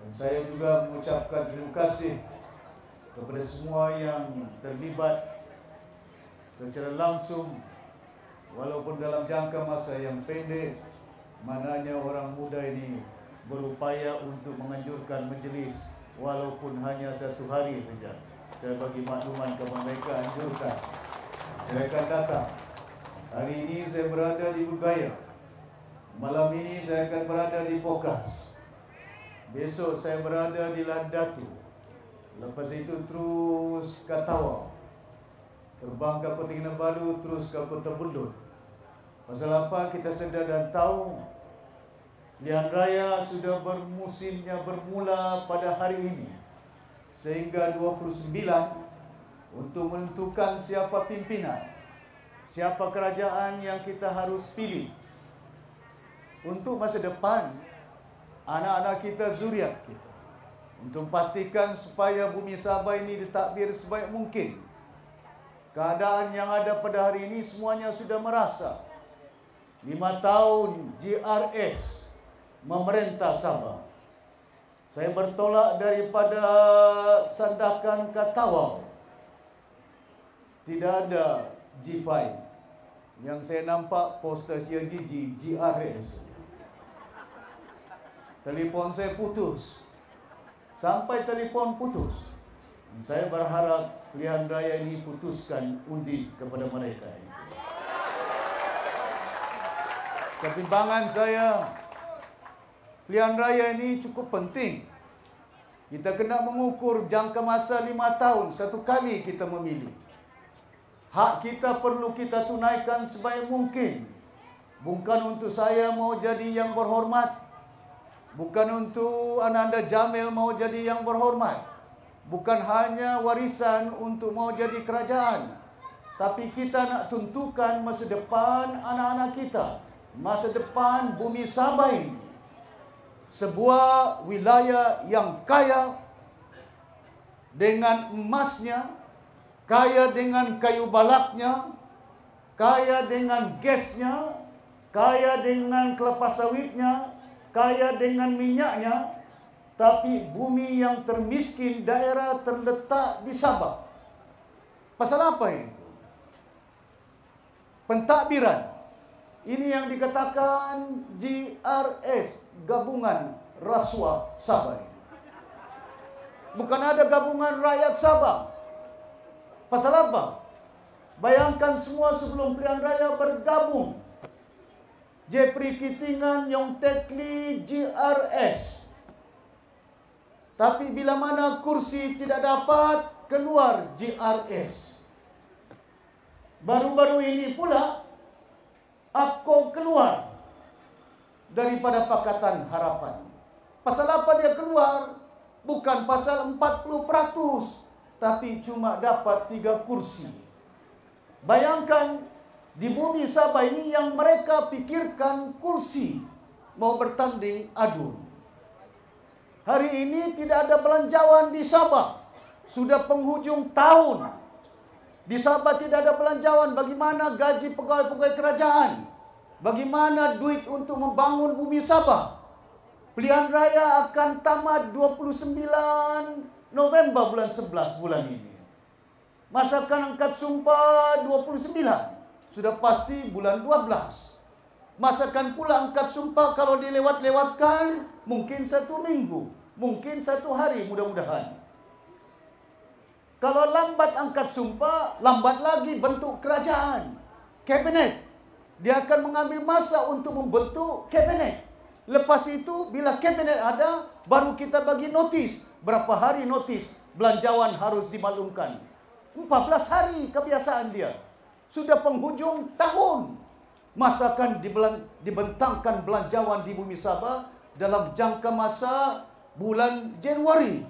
Dan saya juga mengucapkan terima kasih kepada semua yang terlibat secara langsung, walaupun dalam jangka masa yang pendek, mananya orang muda ini berupaya untuk menganjurkan majlis walaupun hanya 1 hari saja. Saya bagi makluman kepada mereka, anjurkan. Saya akan datang. Hari ini saya berada di Bergaya. Malam ini saya akan berada di Pokas. Besok saya berada di Landatu. Lepas itu terus ke Tawau. Terbang ke Kota Kinabalu, terus ke Kota Bulut. Pasal apa? Kita sedar dan tahu Pilihan Raya sudah bermusimnya bermula pada hari ini. Sehingga 29 untuk menentukan siapa pimpinan, siapa kerajaan yang kita harus pilih untuk masa depan anak-anak kita, zuriat kita. Untuk pastikan supaya bumi Sabah ini ditadbir sebaik mungkin. Keadaan yang ada pada hari ini semuanya sudah merasa 5 tahun GRS memerintah Sabah. Saya bertolak daripada Sandakan ke Tawau. Tidak ada G5. Yang saya nampak poster CGG, GRS. Telefon saya putus. Sampai telefon putus. Saya berharap pilihan raya ini putuskan undi kepada mereka. Pertimbangan saya, pilihan raya ini cukup penting. Kita kena mengukur jangka masa 5 tahun, 1 kali kita memilih. Hak kita perlu kita tunaikan sebaik mungkin. Bukan untuk saya mau jadi yang berhormat. Bukan untuk Ananda Jamil mau jadi yang berhormat. Bukan hanya warisan untuk mau jadi kerajaan. Tapi kita nak tentukan masa depan anak-anak kita. Masa depan bumi Sabah ini. Sebuah wilayah yang kaya dengan emasnya, kaya dengan kayu balaknya, kaya dengan gasnya, kaya dengan kelapa sawitnya, kaya dengan minyaknya, tapi bumi yang termiskin daerah terletak di Sabah. Pasal apa itu? Pentadbiran. Ini yang dikatakan GRS, Gabungan Rasuah Sabah. Bukan ada gabungan rakyat Sabah. Pasal apa? Bayangkan semua sebelum pilihan raya bergabung. Jepri Kitingan, Yong Tekli, GRS. Tapi bila mana kursi tidak dapat, keluar GRS. Baru-baru ini pula APKO keluar daripada Pakatan Harapan. Pasal apa dia keluar? Bukan pasal 40%, tapi cuma dapat 3 kursi. Bayangkan, di bumi Sabah ini yang mereka pikirkan kursi, mau bertanding adu. Hari ini tidak ada belanjawan di Sabah. Sudah penghujung tahun. Di Sabah tidak ada belanjawan. Bagaimana gaji pegawai-pegawai kerajaan? Bagaimana duit untuk membangun bumi Sabah? Pilihan raya akan tamat 29 November bulan 11 bulan ini. Masakan angkat sumpah 29. Sudah pasti bulan 12. Masakan pula angkat sumpah kalau dilewat-lewatkan mungkin 1 minggu, mungkin 1 hari mudah-mudahan. Kalau lambat angkat sumpah, lambat lagi bentuk kerajaan, kabinet. Dia akan mengambil masa untuk membentuk kabinet. Lepas itu bila kabinet ada, baru kita bagi notis. Berapa hari notis belanjawan harus dimaklumkan? 14 hari kebiasaan dia. Sudah penghujung tahun. Masakan dibentangkan belanjawan di bumi Sabah dalam jangka masa bulan Januari.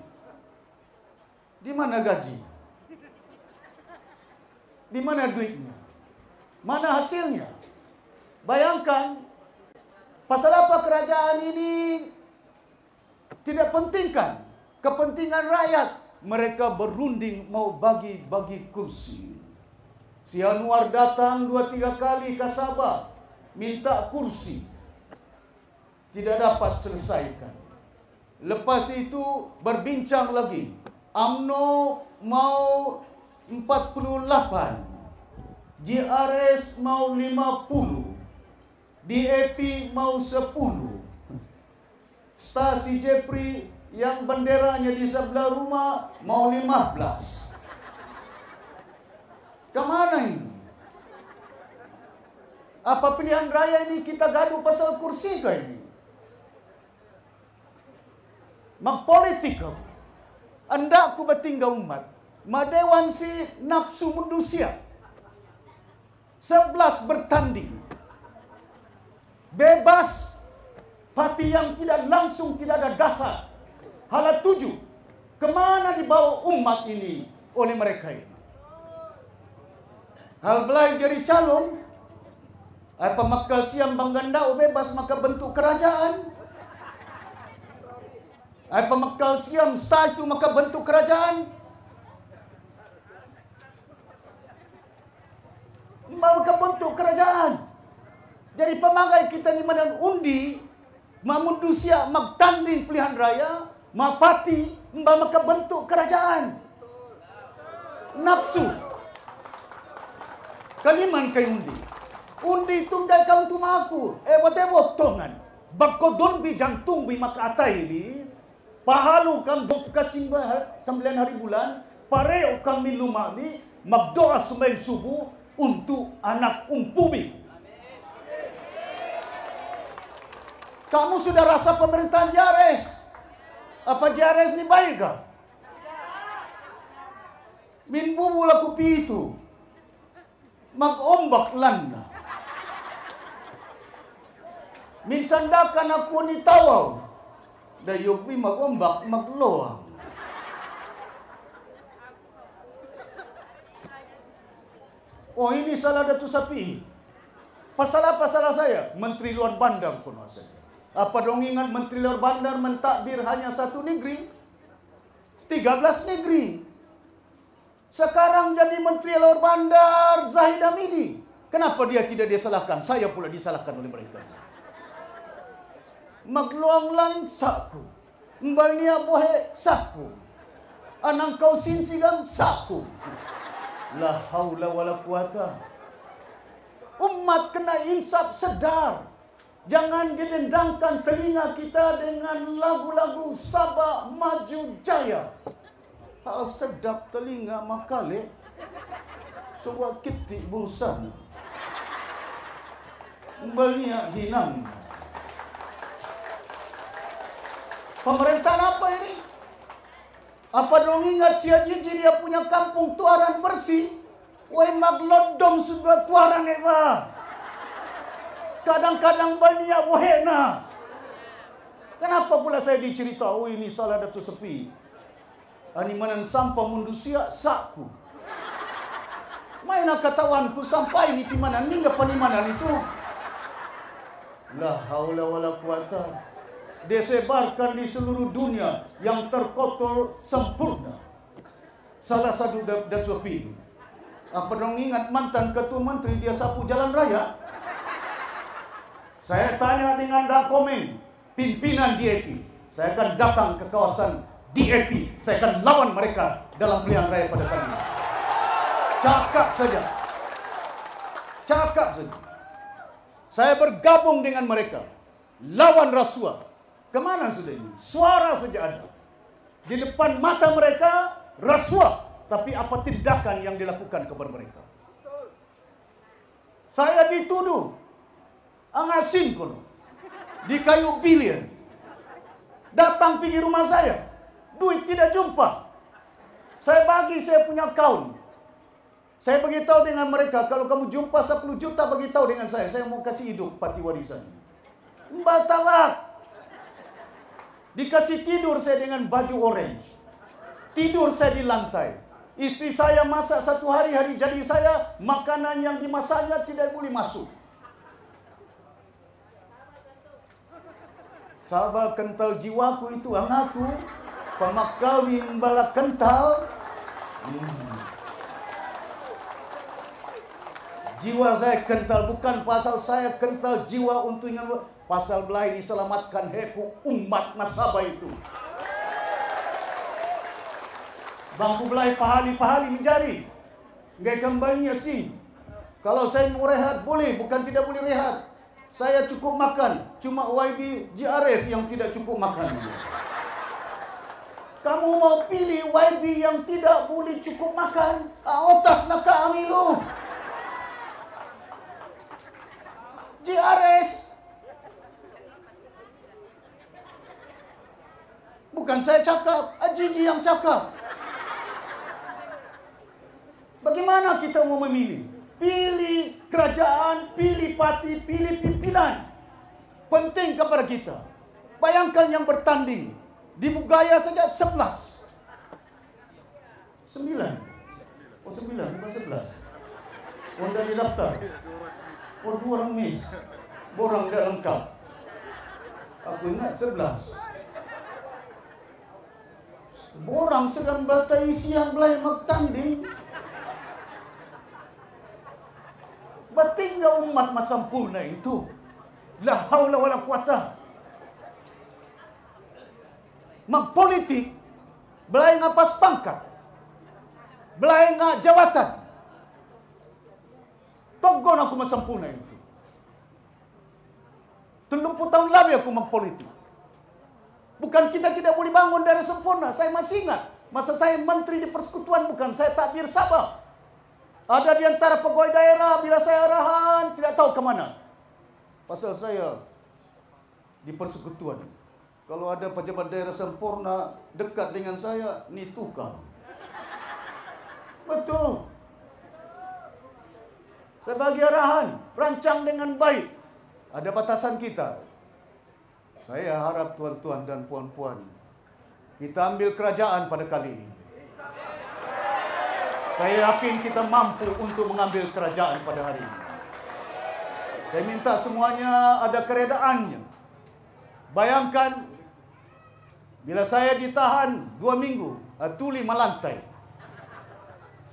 Di mana gaji? Di mana duitnya? Mana hasilnya? Bayangkan, pasal apa kerajaan ini tidak pentingkan kepentingan rakyat. Mereka berunding mau bagi-bagi kursi. Si Anwar datang 2-3 kali ke Sabah, minta kursi. Tidak dapat selesaikan. Lepas itu berbincang lagi. UMNO mau 48, JRS mau 50, DAP mau 10, stasi Jepri yang benderanya di sebelah rumah mau 15. Kemana ini? Apa pilihan raya ini kita gaduh pasal kursi kah ini? Magpolitik kau. Anda aku bertinggal umat. Madewan si nafsu manusia. 11 bertanding. Bebas. Parti yang tidak langsung, tidak ada dasar. Hala 7. Kemana dibawa umat ini oleh mereka ini? Hal belai jadi calon. Apa makal siam banggandau bebas maka bentuk kerajaan. Apa makal siam sah itu maka bentuk kerajaan. Maka bentuk kerajaan. Jadi pemagai kita ni mana undi, mamundusia magtanding pilihan raya, mapati, maka bentuk kerajaan. Nafsu. Kaliman kay undi. Undi tunggal kau tumaku. Whatever tongan. Bakodon bi jantung bi makaatay bi. Pahalu kang kasimba 9 hari bulan. Pareo kang milumami. Magdoa sumayin subuh untuk anak umpumi. Kamu sudah rasa pemerintahan JRS? Apa JRS ni baik kah? Min bubu laku pitu. Mag-ombak landa. Minsan dakan ako ni tawaw. Dayog mi mag-ombak, magloang. Oh ini salah Datuk Sapi. Pasal apa salah saya? Menteri Luar Bandar pun saya. Apa dong ingat Menteri Luar Bandar mentakbir hanya 1 negeri? 13 negeri. Sekarang jadi Menteri Luar Bandar Zahid Hamidi. Kenapa dia tidak disalahkan? Saya pula disalahkan oleh mereka. Magluanglan saku. Mbalnia bohe saku. Anang kau sinsigang saku. La haula wala quwata. Umat kena insaf sedar. Jangan didendangkan telinga kita dengan lagu-lagu Sabah Maju Jaya. Hal sedap telinga makale. Sebuah kitik bulsan. Mbalnia hinang. Pemerintahan apa ini? Apa dong ingat si Ajiji dia punya kampung tuaran bersih? Woi maglodom sudah tuaran eva. Kadang-kadang banyak wahena. Kenapa pula saya dicerita? Oh ini salah Datuk Sepi. Ani manan sampah mundusia saku. Main katawanku sampai ni mana ningga panimanan itu. La haula wala quwata. Disebarkan di seluruh dunia yang terkotor sempurna. Salah satu Datuk Sepi. Apa dong ingat mantan ketua menteri dia sapu jalan raya? Saya tanya dengan dokumen pimpinan DAP. Saya akan datang ke kawasan DAP. Saya akan lawan mereka dalam pilihan raya pada kali ini. Cakap saja. Cakap saja. Saya bergabung dengan mereka. Lawan rasuah. Kemana sudah ini? Suara saja ada. Di depan mata mereka, rasuah. Tapi apa tindakan yang dilakukan kepada mereka? Saya dituduh. Angasin kono. Di kayu bilion. Datang pergi rumah saya. Duit tidak jumpa. Saya bagi saya punya akaun. Saya beritahu dengan mereka, kalau kamu jumpa 10 juta, beritahu dengan saya. Saya mau kasih hidup parti warisan. Mbak talak. Dikasih tidur saya dengan baju orange. Tidur saya di lantai. Istri saya masak 1 hari jadi saya, makanan yang dimasaknya tidak boleh masuk. Sabar kental jiwaku itu angaku. Pemakawin bala kental. Jiwa saya kental, bukan pasal saya kental jiwa untuk ingin Pasal belai diselamatkan heku umat nasabah itu. Bangku belai pahali menjari. Nggak kembali sih. Kalau saya mau rehat boleh, bukan tidak boleh rehat. Saya cukup makan, cuma YB JRS yang tidak cukup makan. Kamu mau pilih YB yang tidak boleh cukup makan? Otas nak kami lu. JRS. Bukan saya cakap, Ajiji yang cakap. Bagaimana kita mau memilih? Pilih kerajaan, pilih parti, pilih pimpinan. Penting kepada kita. Bayangkan yang bertanding. Di Bugaya saja 11. 9. Oh 9, bukan 11. Oh dari daftar. Oh 2 orang miss. Borang dah lengkap. Aku ingat 11. Borang sedang batai siang belai bertanding. Batinggal umat masampurna itu. La haula wala quwata. Politik belai ngapas pangkat. Belai ngak jawatan. Togon aku masampurna itu. 30 tahun lebih aku politik. Bukan kita tidak boleh bangun dari sempurna. Saya masih ingat masa saya menteri di persekutuan, bukan saya takbir Sabah. Ada di antara pegawai daerah bila saya arahan tidak tahu ke mana. Pasal saya di persekutuan. Kalau ada pejabat daerah sempurna dekat dengan saya, ni tukang. Betul. Saya bagi arahan, rancang dengan baik. Ada batasan kita. Saya harap tuan-tuan dan puan-puan, kita ambil kerajaan pada kali ini. Saya yakin kita mampu untuk mengambil kerajaan pada hari ini. Saya minta semuanya ada keredaannya. Bayangkan, bila saya ditahan 2 minggu, tuli malantai.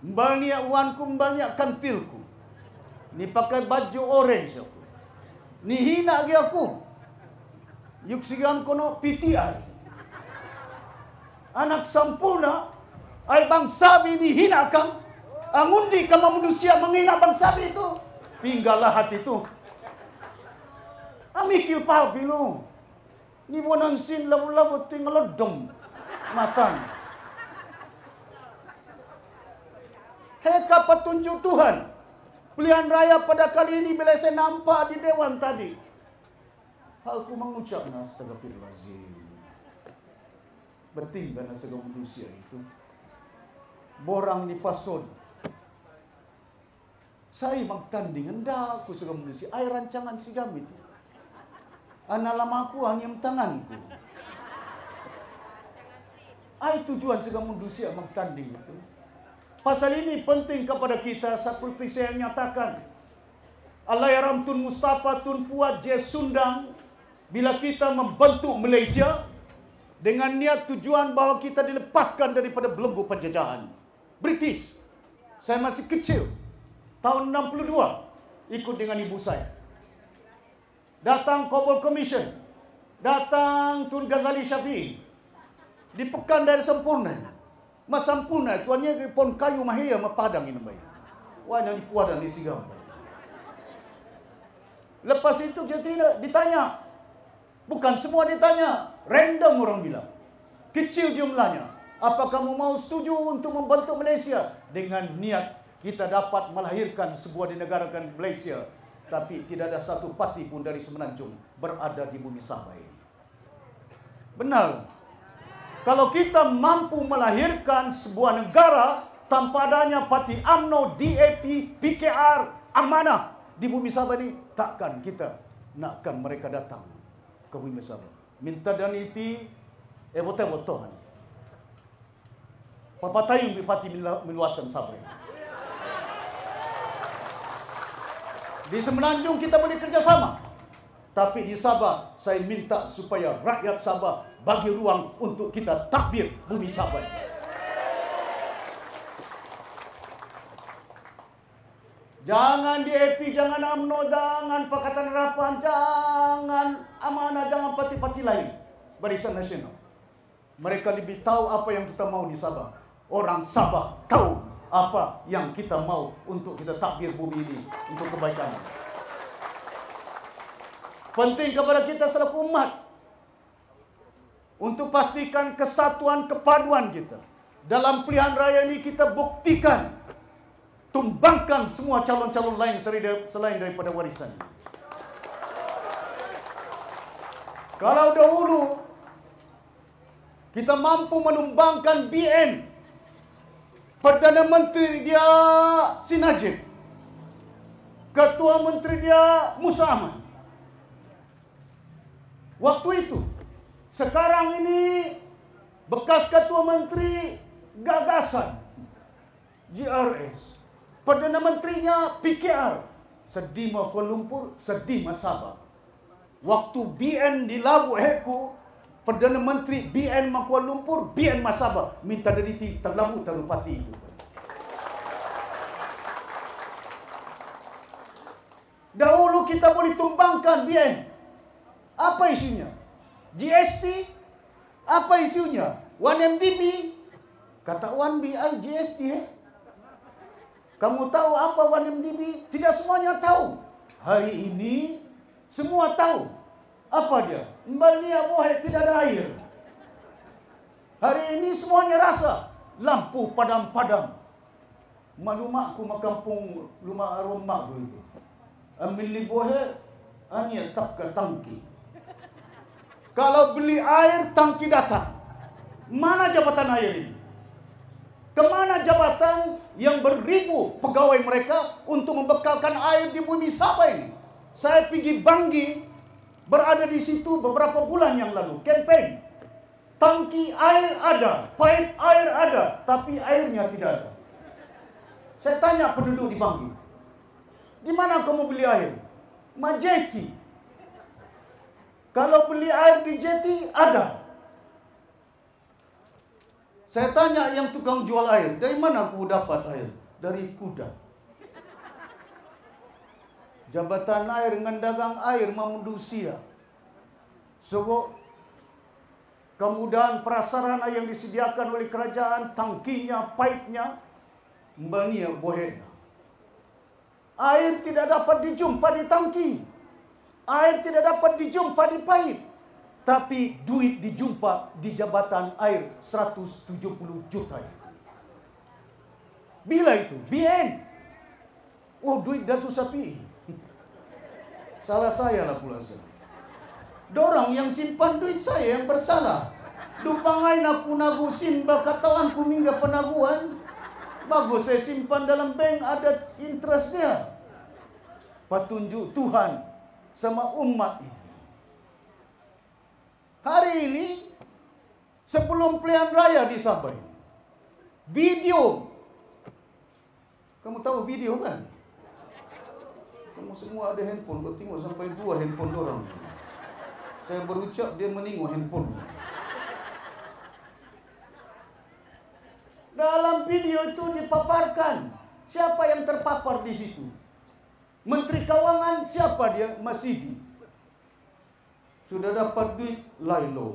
Mbalnya uanku, mbalnya kantilku. Ni pakai baju orange aku. Ni hina lagi aku. Yuksigan kono PTI. Anak sampurna, ay bangsabi ni hinakan. Angundi kama manusia menghina bangsabi itu. Pinggalah hati itu. Amikil palpino. Ni bonansin labu-labu tinggal ledom matan. Heka petunjuk Tuhan. Pilihan raya pada kali ini bila saya nampak di dewan tadi. Aku mengucap astagfirullahaladzim. Betul kan segala manusia itu. Borang ni pason. Saya magtanding hendak aku segala manusia. Ay rancangan sigam itu. Analam aku hanyam tanganku. Ay tujuan segala manusia magtanding itu. Pasal ini penting kepada kita seperti saya nyatakan. Allahyarham Tun Mustafa Tun Puat J. Sundang. Bila kita membentuk Malaysia dengan niat tujuan bahawa kita dilepaskan daripada belenggu penjajahan British. Saya masih kecil. Tahun 62 ikut dengan ibu saya. Datang Kobol Commission. Datang Tun Ghazali Syafi'i. Di pekan dari sempurna. Mas sempurna tuannya pon kayu mahia mapadang ini baik. Wah yang dipuadan di sigam. Lepas itu kita ditanya. Bukan semua ditanya, random orang bilang. Kecil jumlahnya. Apa kamu mau setuju untuk membentuk Malaysia? Dengan niat kita dapat melahirkan sebuah negara Malaysia. Tapi tidak ada satu parti pun dari Semenanjung berada di bumi Sabah ini. Benar. Kalau kita mampu melahirkan sebuah negara tanpa adanya parti UMNO, DAP, PKR, Amanah di bumi Sabah ini, takkan kita nakkan mereka datang ke bumi Sabah. Minta dan iti botohan. Papatayong bipati miluasan Sabah. Di Semenanjung kita boleh kerjasama. Tapi di Sabah saya minta supaya rakyat Sabah bagi ruang untuk kita takbir bumi Sabah. Jangan DAP, jangan UMNO, jangan Pakatan Harapan, jangan Amanah, jangan parti-parti lain. Barisan Nasional. Mereka lebih tahu apa yang kita mau di Sabah. Orang Sabah tahu apa yang kita mau untuk kita takbir bumi ini untuk kebaikan. Penting kepada kita selaku umat untuk pastikan kesatuan kepaduan kita. Dalam pilihan raya ini kita buktikan, tumbangkan semua calon-calon lain selain daripada warisan. Kalau dahulu kita mampu menumbangkan BN, Perdana Menteri dia Si Najib, Ketua Menteri dia Musa Ahmad. Waktu itu, sekarang ini bekas Ketua Menteri Gagasan GRS, Perdana Menterinya PKR, Sedima Kuala Lumpur, Sedima Sabah. Waktu BN di Labu Heku, Perdana Menteri BN Kuala Lumpur, BN Sabah minta deriti terlalu terupati itu. Dahulu kita boleh tumbangkan BN. Apa isunya? GST? Apa isunya? 1MDB? Kata 1BI GST. Kamu tahu apa 1MDB? Tidak semuanya tahu. Hari ini semua tahu. Apa dia? Mbak Bohe tidak ada air. Hari ini semuanya rasa lampu padam-padam. Malumakku makampung rumah rumah itu. Ambil Bohe hanya tak ke tangki. Kalau beli air tangki datang. Mana jabatan air ini? Kemana jabatan yang beribu pegawai mereka untuk membekalkan air di bumi Sabah ini? Saya pergi Banggi, berada di situ beberapa bulan yang lalu, campaign. Tangki air ada, pipe air ada, tapi airnya tidak ada. Saya tanya penduduk di Banggi, di mana kamu beli air? Majeti. Kalau beli air di Jeti, ada. Saya tanya yang tukang jual air, dari mana aku dapat air? Dari kuda. Jabatan air dengan dagang air manusia. Sebab kemudahan prasarana yang disediakan oleh kerajaan, tangkinya, pipe-nya, Mbania Bohena. Air tidak dapat dijumpa di tangki. Air tidak dapat dijumpa di pipe. Tapi duit dijumpa di jabatan air 170 juta. Bila itu? BN. Oh, duit Datuk Sapi. Salah saya lah pula. Dorang yang simpan duit saya yang bersalah. Dupangai aku nagusin bakatawan ku mingga penaguan. Bagus saya simpan dalam bank ada interest dia. Petunjuk Tuhan sama umat ini. Hari ini sebelum pilihan raya di Sabah, video, kamu tahu video kan? Kamu semua ada handphone, kau tengok sampai 2 handphone orang. Saya berucap dia menengok handphone. Dalam video itu dipaparkan siapa yang terpapar di situ. Menteri Keuangan siapa dia? Masidi. Sudah dapat duit, lailo.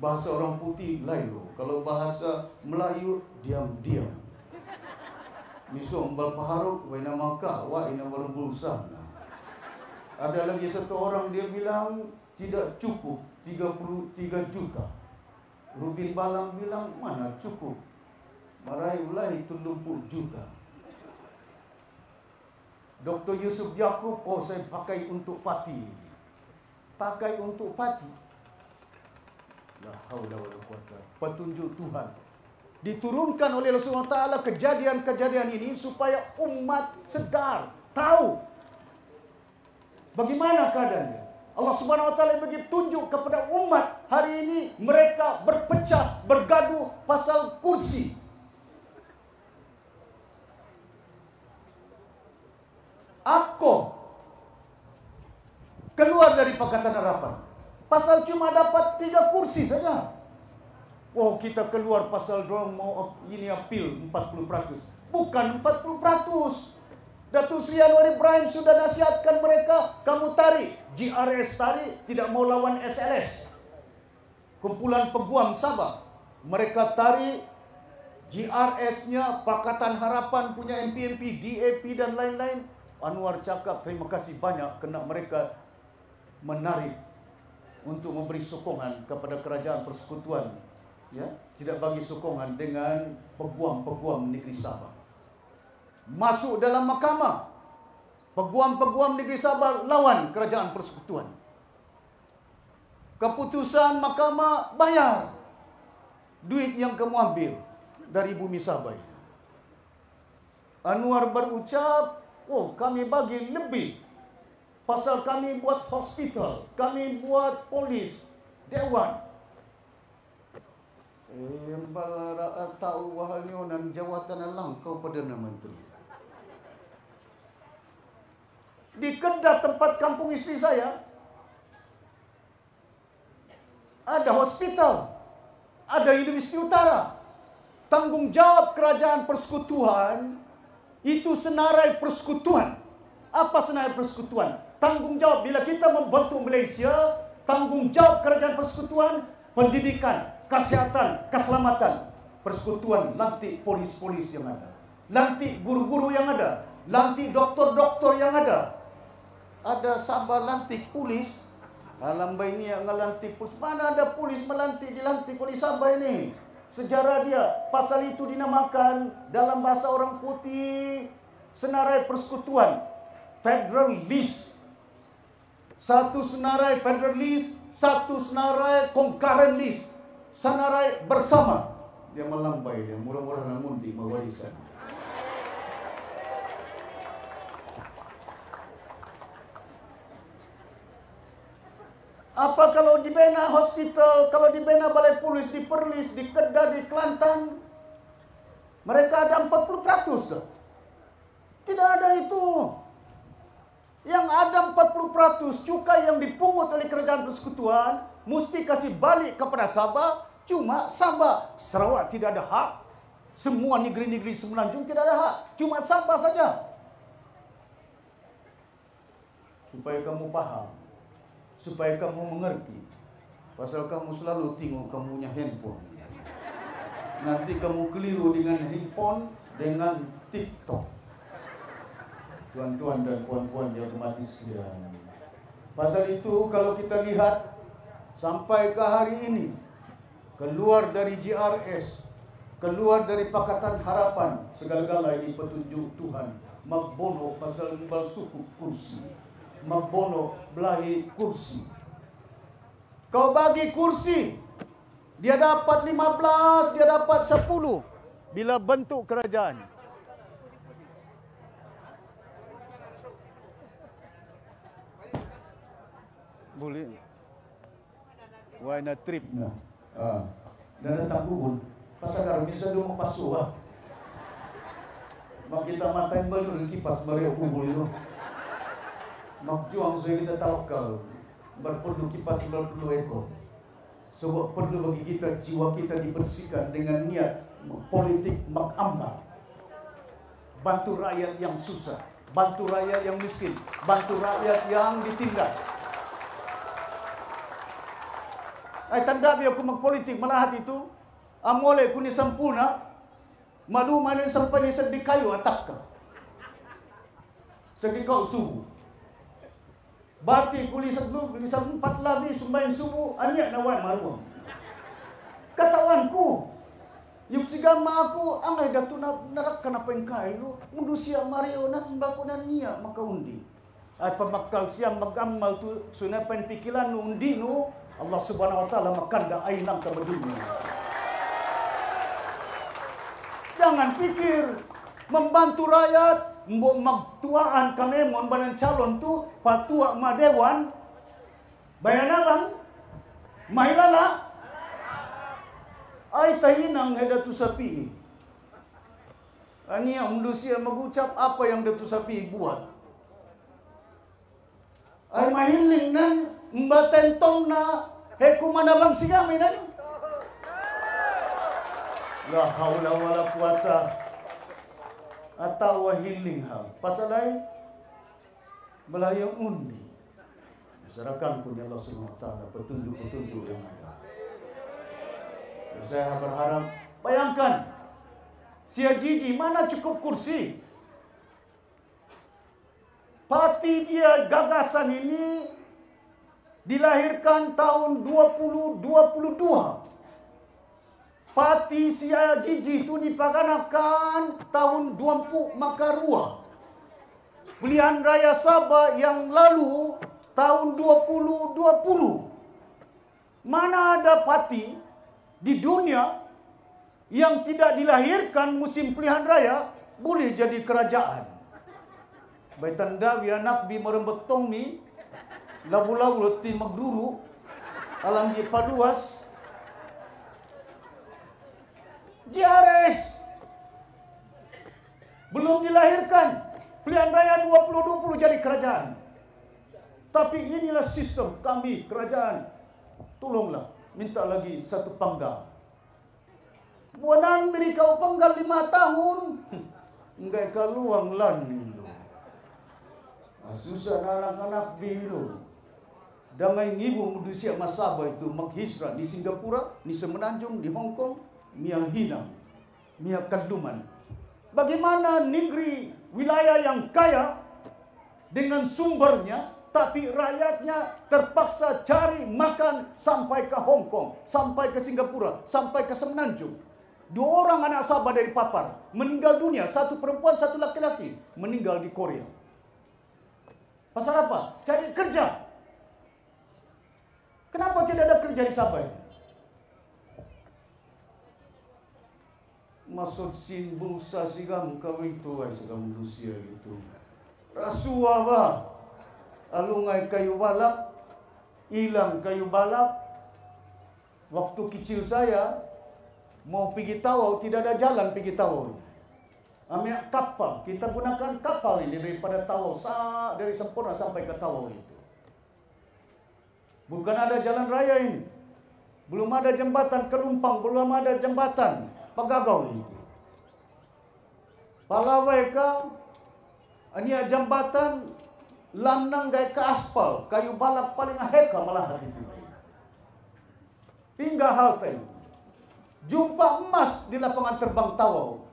Bahasa orang putih, lailo. Kalau bahasa Melayu, diam-diam. Miso mbal paharuk, waina maka, wa ina berbulsa. Ada lagi satu orang dia bilang tidak cukup 33 juta. Rubin Balang bilang mana cukup. Marai ulai 70 juta. Dr. Yusuf Yaakob, oh saya pakai untuk parti. Pakai untuk parti. La haula wala quwata. Petunjuk Tuhan diturunkan oleh Allah SWT kejadian-kejadian ini supaya umat sedar, tahu bagaimana keadaannya. Allah Subhanahu wa taala bagi tunjuk kepada umat hari ini mereka berpecah, bergaduh pasal kursi. Aku keluar dari Pakatan Harapan. Pasal cuma dapat 3 kursi saja. Oh, kita keluar pasal dorang mau ini appeal 40%. Bukan 40%. Datuk Seri Anwar Ibrahim sudah nasihatkan mereka, kamu tarik, GRS tarik, tidak mau lawan SLS. Kumpulan Peguam Sabah, mereka tarik GRS-nya, Pakatan Harapan punya MPMP, DAP dan lain-lain. Anwar cakap terima kasih banyak kerana mereka menarik untuk memberi sokongan kepada kerajaan persekutuan. Ya, tidak bagi sokongan dengan peguam-peguam negeri Sabah. Masuk dalam mahkamah, peguam-peguam negeri Sabah lawan kerajaan persekutuan. Keputusan mahkamah, bayar duit yang kamu ambil dari bumi Sabah. Anwar berucap, oh kami bagi lebih, pasal kami buat hospital, kami buat polis, dewan. Embala tahu wahalionan jawatan langkau Perdana Menteri. Di Kedah, tempat kampung istri saya, ada hospital, ada Universiti Utara. Tanggung jawab kerajaan persekutuan itu senarai persekutuan. Apa senarai persekutuan? Tanggung jawab bila kita membentuk Malaysia, tanggung jawab kerajaan persekutuan, pendidikan, kesihatan, keselamatan. Persekutuan lantik polis-polis yang ada, lantik guru-guru yang ada, lantik doktor-doktor yang ada. Ada Sabah lantik polis. Alam baini yang lantik polis. Mana ada polis dilantik oleh Sabah ini? Sejarah dia, pasal itu dinamakan dalam bahasa orang putih senarai persekutuan, Federal List. Satu senarai Federal List, satu senarai Concurrent List. Senarai bersama. Dia melambai, dia murah-murah namun di mewarisan. Apa kalau dibina hospital, kalau dibina balai polis di Perlis, di Kedah, di Kelantan, mereka ada 40%. Tidak ada itu. Yang ada 40% cukai yang dipungut oleh kerajaan persekutuan, mesti kasih balik kepada Sabah. Cuma Sabah, Sarawak tidak ada hak. Semua negeri-negeri Semenanjung tidak ada hak. Cuma Sabah saja. Supaya kamu paham, supaya kamu mengerti. Pasal kamu selalu tengok kamu punya handphone. Nanti kamu keliru dengan handphone, dengan TikTok. Tuan-tuan dan puan-puan yang hormati sekalian. Pasal itu kalau kita lihat sampai ke hari ini, keluar dari GRS, keluar dari Pakatan Harapan, segala-gala ini petunjuk Tuhan. Magbono pasal imbal suku kursi. Magbono belahi kursi. Kau bagi kursi, dia dapat 15, dia dapat 10 bila bentuk kerajaan. Boleh. Why not trip? Nah. Dan datang kubun. Pasal kami sudah mau pasuah. Mak kita matain balu kipas mereka kubun itu. Magjuang supaya kita tawakal, berperlu kipas, berperlu ekor. Sebab perlu bagi kita jiwa kita dibersihkan dengan niat politik mengamal. Bantu rakyat yang susah, bantu rakyat yang miskin, bantu rakyat yang ditindas. Tanda biar aku magpolitik malahat itu, amole kuni sampuna, malu mana sampai ni sedih kayu atak ka. Sedih kau subuh. Bati kuli sebelum, kuli sempat labi sumbayan subuh, aniak nawan maruang. Katawanku, yung sigama aku, angay datu narakkan apa yang kayo, mundu siya marionan, bakunan niya, makaundi. At pamakal siya magamal tu, sunapan pikilan no undi no, Allah subhanahu wa ta'ala makanda ay nang kabadunya. Jangan pikir, membantu rakyat, mbok magtuaan kami mon banan calon tu patua madewan bayanalang mailala ay tahinang hedatu sapi. Ania undusia magucap apa yang datu sapi buat. Ay mahiling nan mbatentong na hekumana bang sigami nan. La haula wala quwata atau wahiling hal. Pasal lain belayang undi. Serahkan punya Allah SWT petunjuk-petunjuk yang ada. Saya berharap, bayangkan, si Jiji mana cukup kursi. Parti dia gagasan ini dilahirkan tahun 2022. Parti si Jiji itu dipaganakan tahun 20 Makarua. Pilihan Raya Sabah yang lalu tahun 2020. Mana ada parti di dunia yang tidak dilahirkan musim pilihan raya boleh jadi kerajaan. Baitanda bi anak bi merembetong mi labu-labu leti magduru alam di paduas JRS belum dilahirkan pilihan raya 2020 jadi kerajaan. Tapi inilah sistem kami kerajaan. Tolonglah minta lagi satu panggal. Buanan beri kau panggal 5 tahun. Enggak kaluang lan lo. Susah anak-anak bilo. Damai ngibu manusia Masaba itu maghijrah di Singapura, di Semenanjung, di Hong Kong, Mia Hinam, Mia Kanduman. Bagaimana negeri wilayah yang kaya dengan sumbernya, tapi rakyatnya terpaksa cari makan sampai ke Hong Kong, sampai ke Singapura, sampai ke Semenanjung. 2 orang anak Sabah dari Papar meninggal dunia, 1 perempuan, 1 laki-laki meninggal di Korea. Pasal apa? Cari kerja. Kenapa tidak ada kerja di Sabah ini? Maksud sin bulsa sigam kawin itu ay sigam manusia itu. Rasuah ba? Alungay kayu balak, hilang kayu balak. Waktu kecil saya mau pergi Tawau, tidak ada jalan pergi Tawau. Ambil kapal, kita gunakan kapal ini daripada Tawau, dari Sempurna sampai ke Tawau itu. Bukan ada jalan raya ini. Belum ada jembatan Kelumpang, belum ada jembatan Pagagau itu. Palawai ka, ini jembatan lanang gaya ke aspal, kayu balak paling aheka malah itu. Hingga halte itu. Jumpa emas di lapangan terbang Tawau.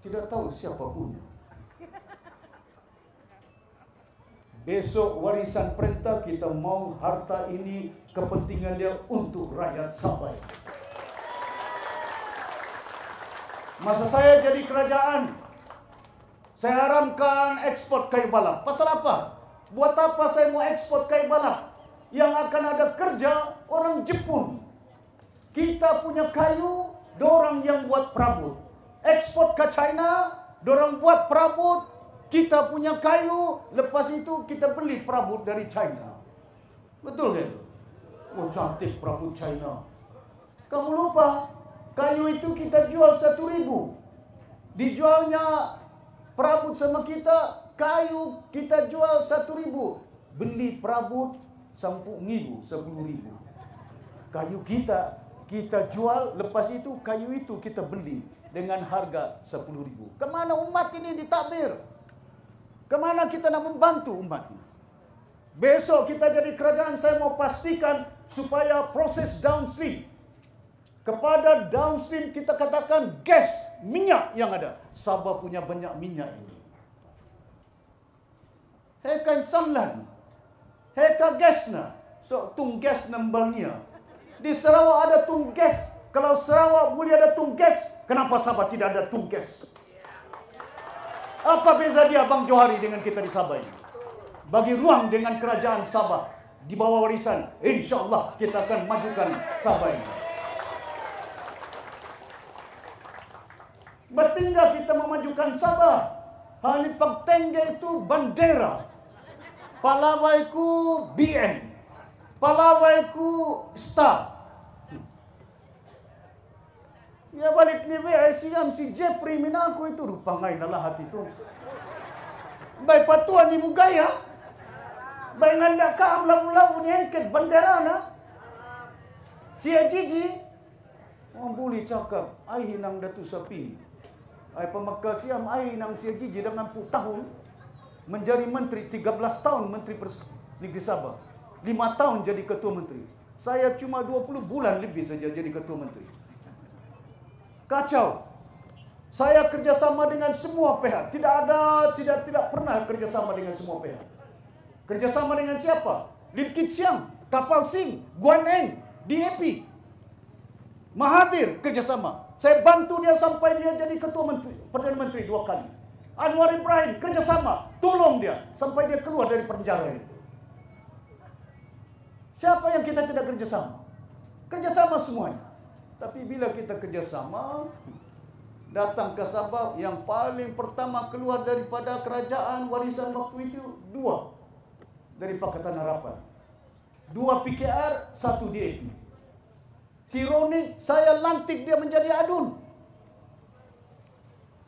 Tidak tahu siapa punya. Besok warisan perintah kita mau harta ini kepentingan dia untuk rakyat Sabah. Masa saya jadi kerajaan, saya haramkan ekspor kayu balak. Pasal apa? Buat apa saya mau ekspor kayu balak? Yang akan ada kerja orang Jepun. Kita punya kayu, dorang yang buat perabot. Ekspor ke China, dorang buat perabot. Kita punya kayu, lepas itu kita beli perabot dari China. Betul kan? Oh, cantik perabot China. Kamu lupa, kayu itu kita jual 1.000. Dijualnya perabot sama kita, kayu kita jual 1.000. Beli perabot sampu ngibu 10.000. Kayu kita jual, lepas itu kayu itu kita beli dengan harga 10.000. Kemana umat ini ditakbir? Kemana kita nak membantu umat ini? Besok kita jadi kerajaan, saya mau pastikan supaya proses downstream. Kepada downstream kita katakan gas, minyak yang ada. Sabah punya banyak minyak ini. Hekan samlan. Heka gasna. So tung gas nambalnya. Di Sarawak ada tung gas. Kalau Sarawak boleh ada tung gas, kenapa Sabah tidak ada tung gas? Apa beza dia Bang Johari dengan kita di Sabah ini? Bagi ruang dengan kerajaan Sabah di bawah warisan, insya-Allah kita akan majukan Sabah ini. Bertinggal kita memajukan Sabah. Halipag Tengge itu bandera. Palawaiku BN. Palawaiku Star. Ya balik ni siam si Jeffrey Minaku itu rupangai nalah hati itu. Baik patuan ni mugaya. Baik nganda ka labu-labu ni engket bandera na. Si Jiji. Orang boleh cakap, ai hinang datu sapi. Ai pemakar siam ai nang sia jiji dengan 10 tahun menjadi menteri, 13 tahun menteri Negeri Sabah. 5 tahun jadi ketua menteri. Saya cuma 20 bulan lebih saja jadi ketua menteri. Kacau. Saya kerjasama dengan semua pihak. Tidak pernah kerjasama dengan semua pihak. Kerjasama dengan siapa? Lim Kit Siang, Kapal Singh, Guan Eng, DAP, Mahathir kerjasama. Saya bantu dia sampai dia jadi ketua menteri, Perdana Menteri 2 kali. Anwar Ibrahim kerjasama, tolong dia sampai dia keluar dari penjara itu. Siapa yang kita tidak kerjasama? Kerjasama semuanya. Tapi bila kita kerjasama, datang ke Sabah, yang paling pertama keluar daripada kerajaan warisan waktu itu 2 dari Pakatan Harapan, 2 PKR, 1 DAP. Si Roni, saya lantik dia menjadi adun.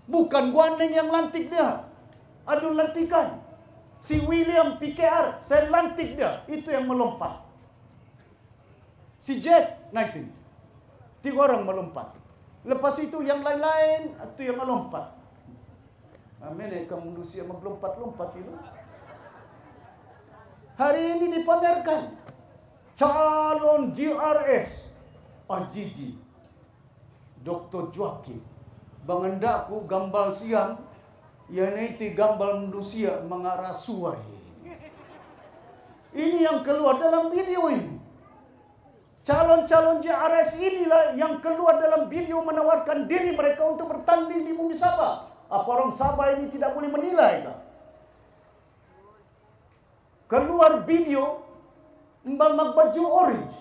Bukan Guaneng yang lantik dia. Adun lantikan. Si William PKR, saya lantik dia. Itu yang melompat. Si Jack, naik. 3 orang melompat. Lepas itu yang lain-lain, itu yang melompat. Mereka manusia melompat-lompat itu. Hari ini dipamerkan calon GRS Ajiji Dr. Joaquim bangendaku gambal siang yang itu gambal manusia mengarah suai. Ini yang keluar dalam video ini. Calon-calon JRS inilah yang keluar dalam video menawarkan diri mereka untuk bertanding di bumi Sabah. Apa orang Sabah ini tidak boleh menilai tak? Keluar video mbak baju orange.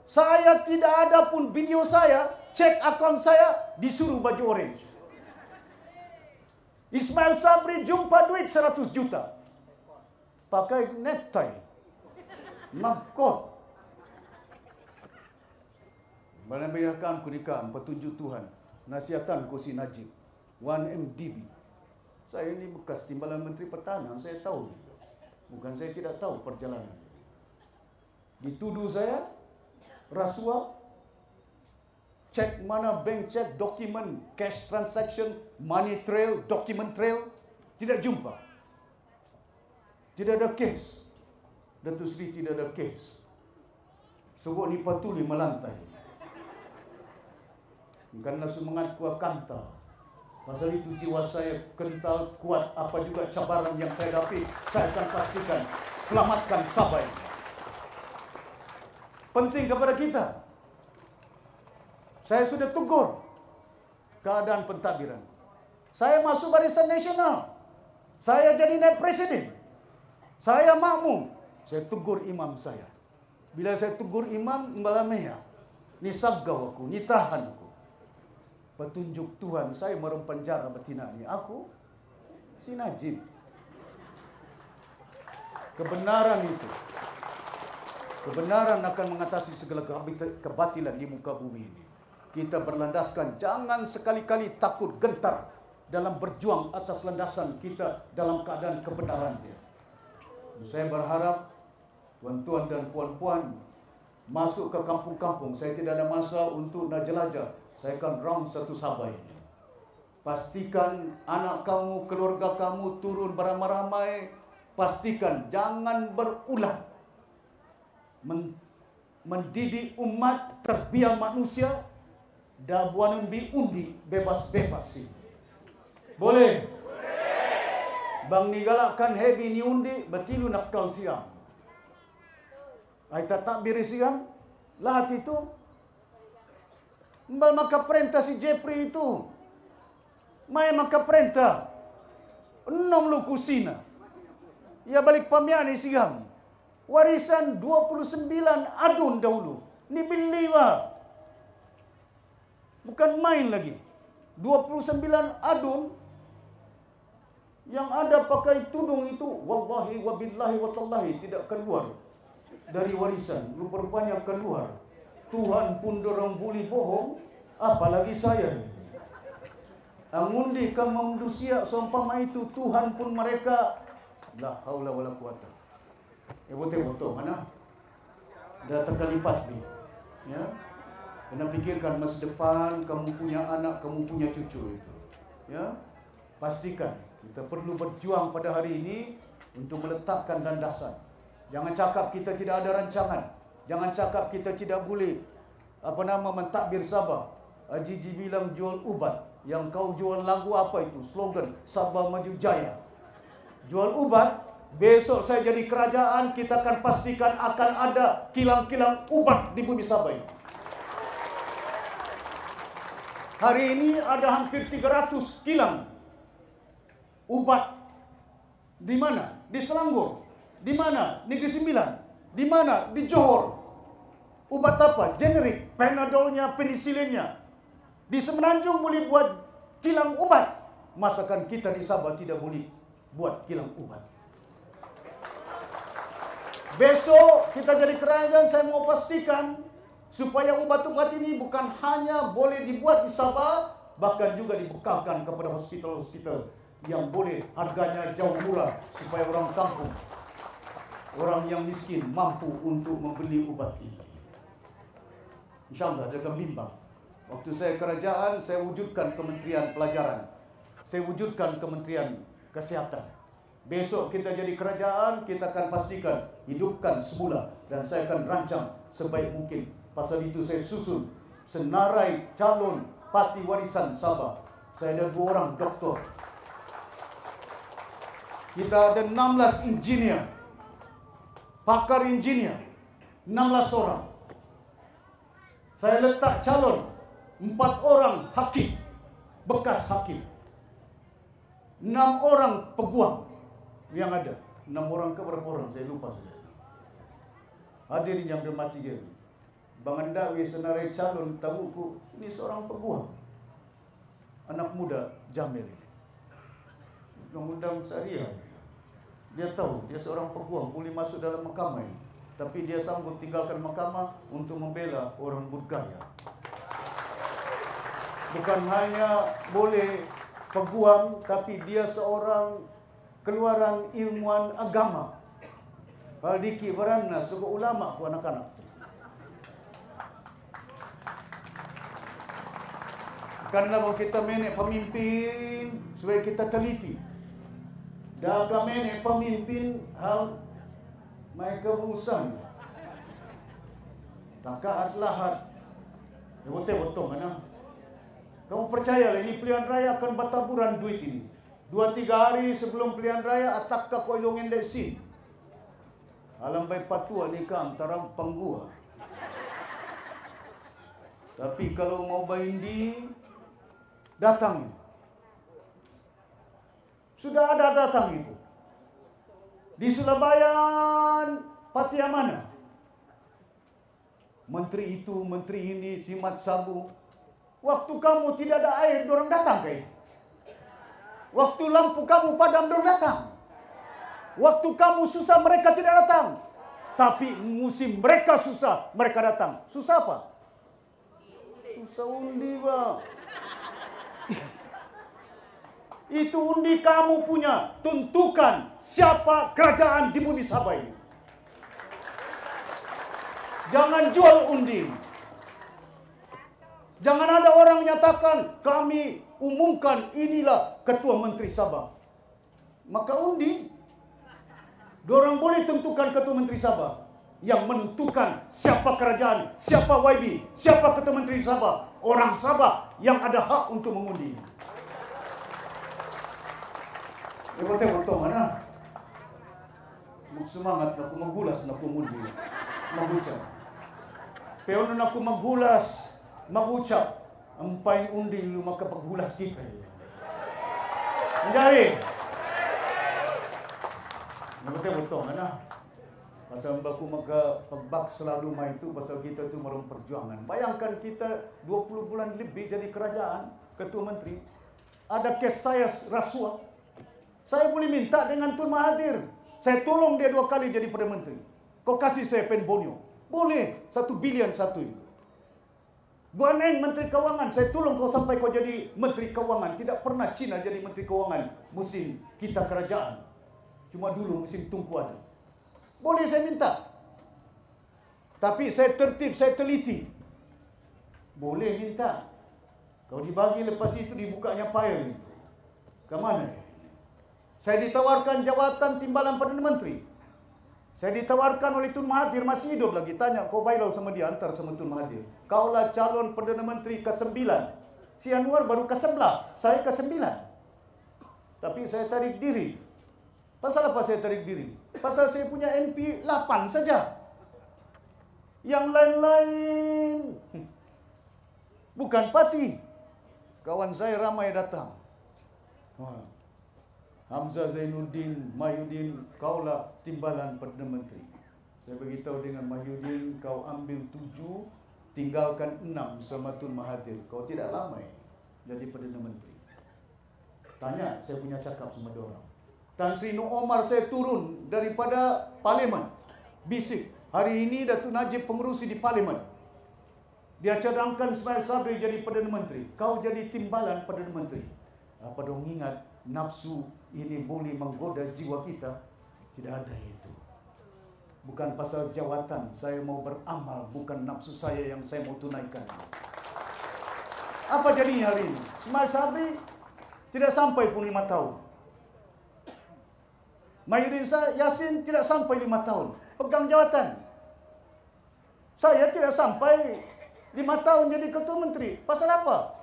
Saya tidak ada pun video saya, cek akun saya, disuruh baju orange. Ismail Sabri jumpa duit 100 juta. Pakai necktie. Magkot. Menampilkan kunikan petunjuk Tuhan. Nasihatkan ku si Najib. 1MDB. Saya ini bekas timbalan Menteri Pertahanan, saya tahu. Bukan saya tidak tahu perjalanan. Dituduh saya rasuah, cek mana bank cek, dokumen, cash transaction, money trail, document trail, tidak jumpa. Tidak ada case. Datuk Seri tidak ada case. Sebab ni patuli melantai. Karena semangat kuat kanta. Pasal itu jiwa saya kental, kuat, apa juga cabaran yang saya dapat, saya akan pastikan selamatkan Sabah ini. Penting kepada kita. Saya sudah tegur keadaan pentadbiran. Saya masuk Barisan Nasional. Saya jadi naib presiden. Saya makmum. Saya tegur imam saya. Bila saya tegur imam, mbalamea. Ni sabgau aku, ni tahan aku. Petunjuk Tuhan, saya merempenjara betina ni. Aku, si Najib. Kebenaran itu. Kebenaran akan mengatasi segala kebatilan di muka bumi ini. Kita berlandaskan, jangan sekali-kali takut gentar dalam berjuang atas landasan kita dalam keadaan kebenaran dia. Saya berharap tuan-tuan dan puan-puan masuk ke kampung-kampung. Saya tidak ada masa untuk nak jelajah. Saya akan round satu Sabah ini. Pastikan anak kamu, keluarga kamu turun beramai-ramai. Pastikan jangan berulang mendidik umat terbiar manusia dan buan undi bebas-bebas ini. Boleh? Bang ni galakkan heavy ni undi betilu nak kau siang. Ai tak biri siang lahat itu. Mbal maka perintah si Jeffrey itu. Mai maka perintah. 6 lu kusina. Ya balik pamiani siang. Warisan 29 adun dahulu. Ni biliwa. Bukan main lagi. 29 adun yang ada pakai tudung itu, wallahi wabillahi watallahi tidak keluar dari warisan. Rupanya keluar. Tuhan pun dorong buli bohong, apalagi saya. Angundi ka manusia seumpama itu, Tuhan pun mereka la haula wala quwata. Bote-bote mana? Dah terkalipat ni. Ya. Kena fikirkan masa depan, kamu punya anak, kamu punya cucu itu. Ya, pastikan kita perlu berjuang pada hari ini untuk meletakkan landasan. Jangan cakap kita tidak ada rancangan. Jangan cakap kita tidak boleh mentadbir Sabah. Haji Ji bilang jual ubat. Yang kau jual lagu apa itu? Slogan Sabah Maju Jaya. Jual ubat. Besok saya jadi kerajaan, kita akan pastikan akan ada kilang-kilang ubat di bumi Sabah ini. Hari ini ada hampir 300 kilang ubat. Di mana? Di Selangor. Di mana? Negeri Sembilan. Di mana? Di Johor. Ubat apa? Generik. Panadolnya, penisilinnya. Di Semenanjung boleh buat kilang ubat. Masakan kita di Sabah tidak boleh buat kilang ubat. Besok kita jadi kerajaan, saya mau pastikan supaya ubat-ubat ini bukan hanya boleh dibuat di Sabah, bahkan juga dibekalkan kepada hospital-hospital yang boleh harganya jauh murah, supaya orang kampung, orang yang miskin mampu untuk membeli obat ini. InsyaAllah dia akan bimbang. Waktu saya kerajaan, saya wujudkan Kementerian Pelajaran, saya wujudkan Kementerian Kesehatan. Besok kita jadi kerajaan, kita akan pastikan hidupkan semula, dan saya akan rancang sebaik mungkin. Pasal itu saya susun senarai calon parti warisan Sabah. Saya ada 2 orang doktor. Kita ada 16 engineer, pakar engineer, 16 orang. Saya letak calon 4 orang hakim, bekas hakim, 6 orang peguam yang ada. 6 orang ke berapa orang saya lupa sudah. Hadirin yang dirahmati dia, Bang Andawi senarai calon tahuku, ini seorang peguam, anak muda Jamil ini, undang-undang syariah. Dia tahu dia seorang peguam, boleh masuk dalam mahkamah ini, tapi dia sanggup tinggalkan mahkamah untuk membela orang bergaya. Bukan hanya boleh peguam, tapi dia seorang keluaran ilmuwan agama. Haldiki Barana, sebuah ulama ku anak-anak. Karena kalau kita menek pemimpin, supaya kita teliti. Daga menek pemimpin hal mereka urusan. Takaat lahat. Betul-betul mana? Kamu percayalah ini pilihan raya akan bertaburan duit ini. 2-3 hari sebelum pilihan raya atakka ko ilongin lesin. Alam bay patua ni ka antara panggua. Tapi kalau mau bayindi datang. Sudah ada datang itu. Di Sulabayan, Patia mana? Menteri itu, menteri ini, simat sabu. Waktu kamu tidak ada air, dorang datang kayak. Waktu lampu kamu padam, dorang datang. Waktu kamu susah, mereka tidak datang. Tapi musim mereka susah, mereka datang. Susah apa? Susah undi, Pak. Itu undi kamu punya. Tentukan siapa kerajaan di bumi Sabah ini. Jangan jual undi. Jangan ada orang menyatakan kami umumkan inilah ketua menteri Sabah. Maka undi. Dorang boleh tentukan ketua menteri Sabah. Yang menentukan siapa kerajaan, siapa YB, siapa ketua menteri Sabah. Orang Sabah yang ada hak untuk mengundi. Betul-betul mana? Semangat aku menggulas, aku mundi, mengucap. Peonon aku menggulas, mengucap. Empai undi lu maka penggulas kita. Menjadi. Betul-betul mana? Pasal baku maka pebak selalu main itu pasal kita tu merem perjuangan. Bayangkan kita 20 bulan lebih jadi kerajaan, ketua menteri. Ada kes saya rasuah. Saya boleh minta dengan Tun Mahathir. Saya tolong dia 2 kali jadi Perdana Menteri. Kau kasih saya pen bonyo. Boleh. 1 bilion satu itu. Buan Eng Menteri Keuangan. Saya tolong kau sampai kau jadi Menteri Keuangan. Tidak pernah Cina jadi Menteri Keuangan musim kita kerajaan. Cuma dulu musim Tunku ada. Boleh saya minta. Tapi saya tertib, saya teliti. Boleh minta. Kau dibagi lepas itu dibukanya file. Ke mana? Saya ditawarkan jawatan timbalan Perdana Menteri. Saya ditawarkan oleh Tun Mahathir, masih hidup lagi. Tanya kau bailal sama dia, antar sama Tun Mahathir. Kaulah calon Perdana Menteri ke-9. Si Anwar baru ke-11, saya ke-9. Tapi saya tarik diri. Pasal apa saya tarik diri? Pasal saya punya MP 8 saja. Yang lain-lain bukan parti. Kawan saya ramai datang. Hamzah Zainuddin, Mahyudin, kaulah timbalan Perdana Menteri. Saya beritahu dengan Mahyudin, kau ambil 7, tinggalkan 6 sama Tun Mahathir. Kau tidak lama jadi Perdana Menteri. Tanya, saya punya cakap sama diorang. Tan Sri Nur Omar saya turun daripada Parlimen. Bisik, hari ini Datuk Najib pengerusi di Parlimen. Dia cadangkan Ismail Sabri jadi Perdana Menteri. Kau jadi timbalan Perdana Menteri. Apa dong ingat, nafsu ini boleh menggoda jiwa kita? Tidak ada itu. Bukan pasal jawatan, saya mau beramal, bukan nafsu saya yang saya mau tunaikan. Apa jadinya hari ini? Ismail Sabri tidak sampai pun 5 tahun. Mahyudin Yassin tidak sampai 5 tahun. Pegang jawatan. Saya tidak sampai 5 tahun jadi ketua menteri. Pasal apa?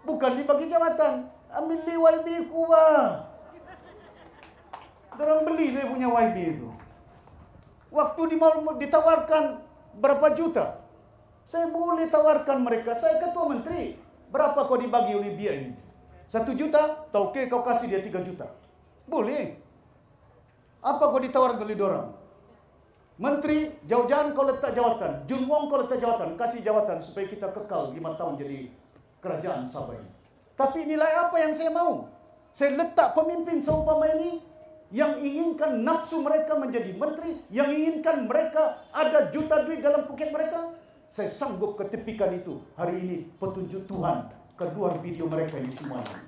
Bukan dibagi jawatan. Ambil di YB ku bah. Dorang beli saya punya YB itu. Waktu ditawarkan berapa juta, saya boleh tawarkan mereka. Saya ketua menteri. Berapa kau dibagi oleh dia ini? 1 juta? Tauke kau kasih dia 3 juta. Boleh. Apa kau ditawarkan oleh dorang? Menteri, jauh-jauh kau letak jawatan. Jun Wong kau letak jawatan. Kasih jawatan supaya kita kekal 5 tahun jadi kerajaan Sabah ini. Tapi nilai apa yang saya mau? Saya letak pemimpin seumpama ini yang inginkan nafsu mereka menjadi menteri, yang inginkan mereka ada juta duit dalam poket mereka. Saya sanggup ketepikan itu. Hari ini petunjuk Tuhan kedua video mereka ini semuanya.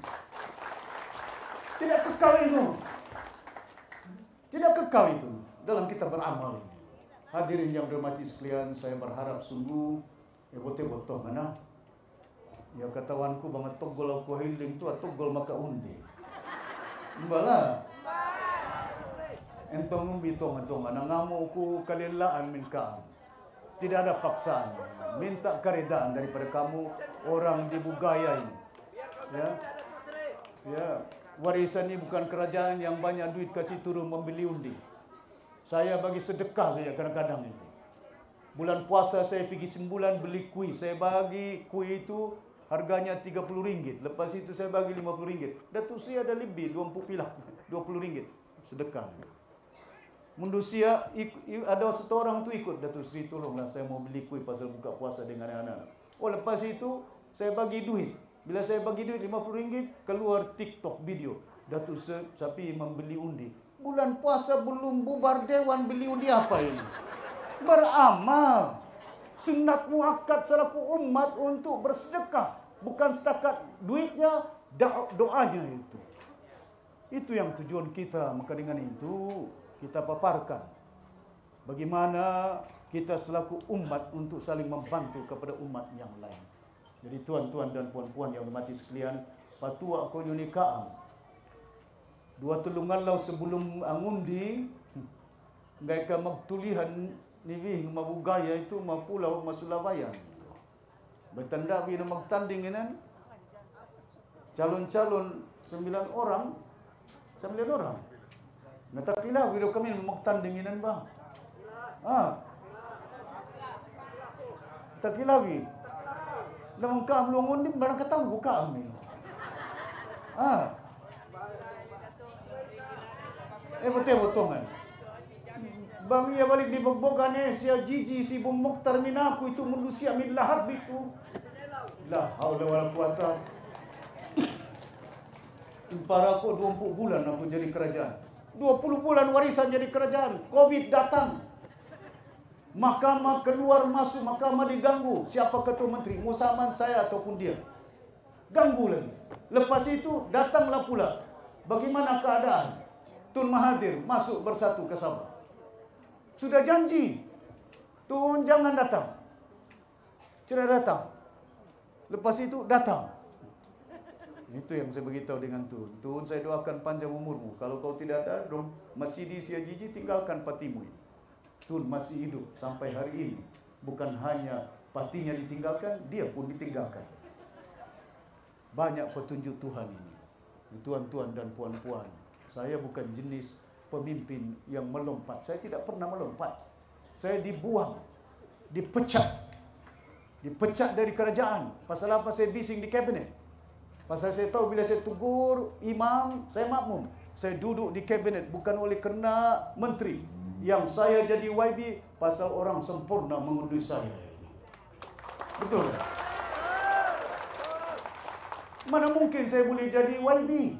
Tidak kekal itu. Tidak kekal itu dalam kita beramal ini. Hadirin yang berhormati sekalian, saya berharap sungguh bote-botoh mana. Ya katawanku banget togol aku hiling tu togol maka undi. Mbala. Entong numbi tong nangamu ku kalilaan min kaam. Tidak ada paksaan. Minta keredaan daripada kamu orang di Bugaya ini. Ya. Ya, warisan ini bukan kerajaan yang banyak duit kasih turun membeli undi. Saya bagi sedekah saja kadang-kadang itu. Bulan puasa saya pergi sembulan beli kuih. Saya bagi kuih itu harganya RM30. Lepas itu saya bagi RM50. Datuk Sri ada lebih 20 pilah, RM20 sedekah. Mundusia ada satu orang tu ikut, Datuk Sri tolonglah saya mau beli kuih pasal buka puasa dengan anak-anak. Oh lepas itu saya bagi duit. Bila saya bagi duit RM50, keluar TikTok video. Datuk Sri sapi membeli undi. Bulan puasa belum bubar dewan beli undi apa ini? Beramal. Sunat muakkad selaku umat untuk bersedekah. Bukan setakat duitnya, doanya itu. Itu yang tujuan kita. Maka dengan itu kita paparkan bagaimana kita selaku umat untuk saling membantu kepada umat yang lain. Jadi tuan-tuan dan puan-puan yang hormati sekalian, patua aku nyunikaam. 2-3 lau sebelum ngundi, ngai ka magtulihan niwih mabugaya itu mapulau masulabayan. Bertanda bila magtanding inan calon-calon 9 orang. Natapilah bila kami magtanding inan ba? Takilawi. Namang kaamlungon din barang katang buka amin. Bote-botongan. Bang ia balik di Bogbogan siya Gigi si Bung Mokhtar minaku itu manusia min lahat bitu. La haula wala quwata. Para ko 20 bulan aku jadi kerajaan. 20 bulan warisan jadi kerajaan. Covid datang. Mahkamah keluar masuk, mahkamah diganggu. Siapa ketua menteri? Musaman saya ataupun dia. Ganggu lagi. Lepas itu datanglah pula. Bagaimana keadaan? Tun Mahathir masuk bersatu ke Sabah. Sudah janji. Tun jangan datang. Tidak datang. Lepas itu datang. Itu yang saya beritahu dengan Tuhan. Tuhan, saya doakan panjang umurmu. Kalau kau tidak ada, masih di Sia Jiji, tinggalkan patimu ini. Tuhan masih hidup sampai hari ini. Bukan hanya patinya ditinggalkan, dia pun ditinggalkan. Banyak petunjuk Tuhan ini. Tuan-tuan dan puan-puan, saya bukan jenis pemimpin yang melompat. Saya tidak pernah melompat. Saya dibuang, dipecat dari kerajaan. Pasal apa saya bising di kabinet? Pasal saya tahu bila saya tegur imam, saya makmum. Saya duduk di kabinet bukan oleh kerana menteri. Yang saya jadi YB, pasal orang sempurna mengundi saya. Betul tak? Mana mungkin saya boleh jadi YB?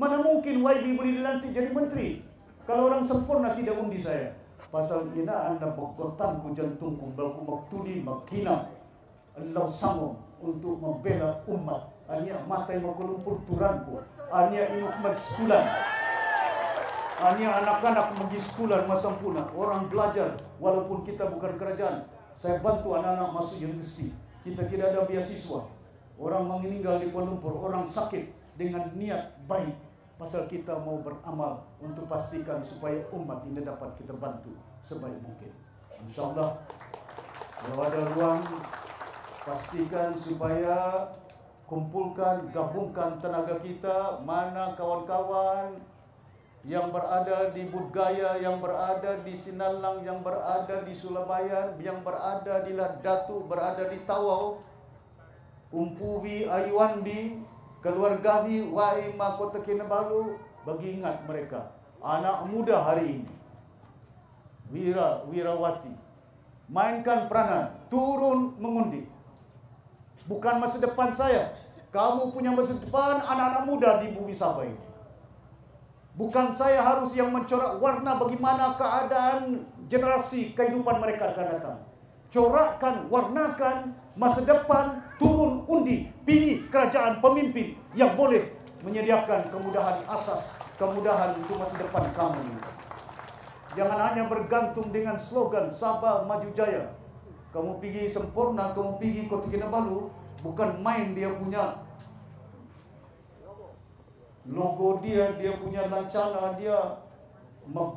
Mana mungkin YB boleh dilantik jadi menteri? Kalau orang sempurna tidak undi saya. Pasal ina anda bergotanku jantungku, balku maktuli makina. Allah sanggup untuk membela umat. Ania mata yang makelumpur turanku. Ania inuk sekolah. Ania anak-anak pergi sekolah masa sempurna. Orang belajar walaupun kita bukan kerajaan. Saya bantu anak-anak masuk universiti. Kita tidak ada beasiswa. Orang meninggal di Kuala Lumpur, orang sakit dengan niat baik. Pasal kita mau beramal untuk pastikan supaya umat ini dapat kita bantu sebaik mungkin. InsyaAllah, kalau ada ruang, pastikan supaya kumpulkan, gabungkan tenaga kita. Mana kawan-kawan yang berada di Budgaya, yang berada di Sinalang, yang berada di Sulabayan, yang berada di Ladatu, berada di Tawau, Umpubi, Ayuanbi, keluargawi, Wai, Mahkota Kinabalu, bagi ingat mereka. Anak muda hari ini, Wirawati, mainkan peranan, turun mengundi. Bukan masa depan saya. Kamu punya masa depan anak-anak muda di bumi Sabah ini. Bukan saya harus yang mencorak warna bagaimana keadaan generasi kehidupan mereka akan datang. Corakkan, warnakan masa depan, turun undi, pilih kerajaan pemimpin yang boleh menyediakan kemudahan asas, kemudahan untuk masa depan kamu. Jangan hanya bergantung dengan slogan Sabah Maju Jaya. Kamu pergi sempurna, kamu pergi Kota Kinabalu, bukan main dia punya logo dia punya lancana dia